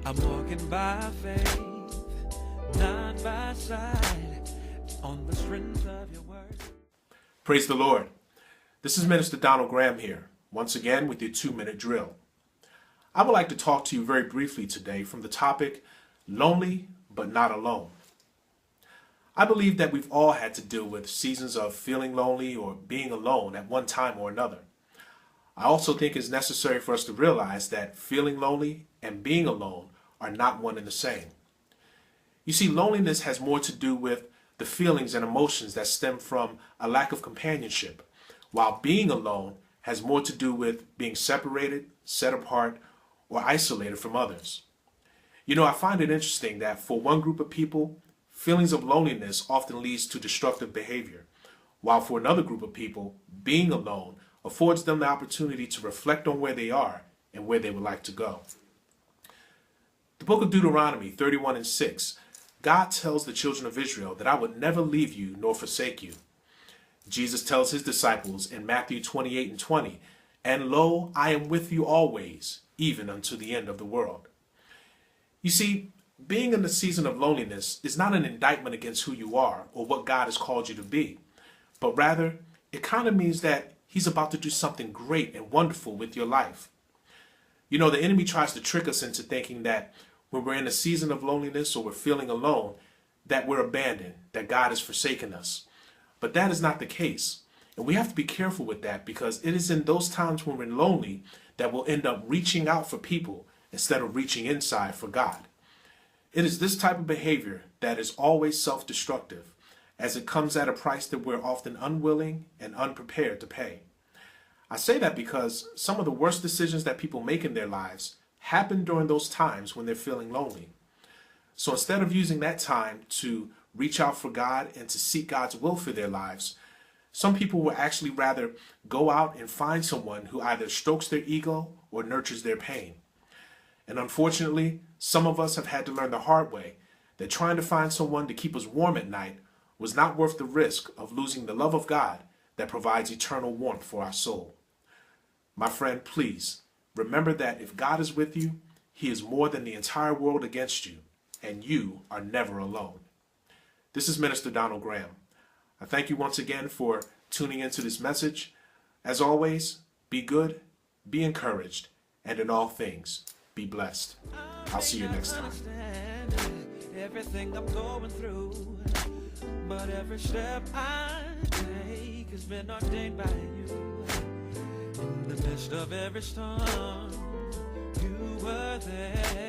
I'm walking by faith, not by sight, on the strength of your word. Praise the Lord. This is Minister Donald Graham here, once again with your 2-minute drill. I would like to talk to you very briefly today from the topic, lonely but not alone. I believe that we've all had to deal with seasons of feeling lonely or being alone at one time or another. I also think it's necessary for us to realize that feeling lonely and being alone are not one and the same. You see, loneliness has more to do with the feelings and emotions that stem from a lack of companionship, while being alone has more to do with being separated, set apart, or isolated from others. You know, I find it interesting that for one group of people, feelings of loneliness often leads to destructive behavior, while for another group of people, being alone affords them the opportunity to reflect on where they are and where they would like to go. The book of Deuteronomy 31:6, God tells the children of Israel that I would never leave you nor forsake you. Jesus tells his disciples in Matthew 28:20, and lo, I am with you always, even unto the end of the world. You see, being in the season of loneliness is not an indictment against who you are or what God has called you to be, but rather it kind of means that he's about to do something great and wonderful with your life. You know, the enemy tries to trick us into thinking that when we're in a season of loneliness or we're feeling alone, that we're abandoned, that God has forsaken us. But that is not the case. And we have to be careful with that, because it is in those times when we're lonely that we'll end up reaching out for people instead of reaching inside for God. It is this type of behavior that is always self-destructive, as it comes at a price that we're often unwilling and unprepared to pay. I say that because some of the worst decisions that people make in their lives happen during those times when they're feeling lonely. So instead of using that time to reach out for God and to seek God's will for their lives, some people will actually rather go out and find someone who either strokes their ego or nurtures their pain. And unfortunately, some of us have had to learn the hard way that trying to find someone to keep us warm at night was not worth the risk of losing the love of God that provides eternal warmth for our soul. My friend, please remember that if God is with you, he is more than the entire world against you, and you are never alone. This is Minister Donald Graham. I thank you once again for tuning into this message. As always, be good, be encouraged, and in all things, be blessed. I'll see you next time. Everything I'm going through, but every step I take has been ordained by you. In the midst of every storm, you were there.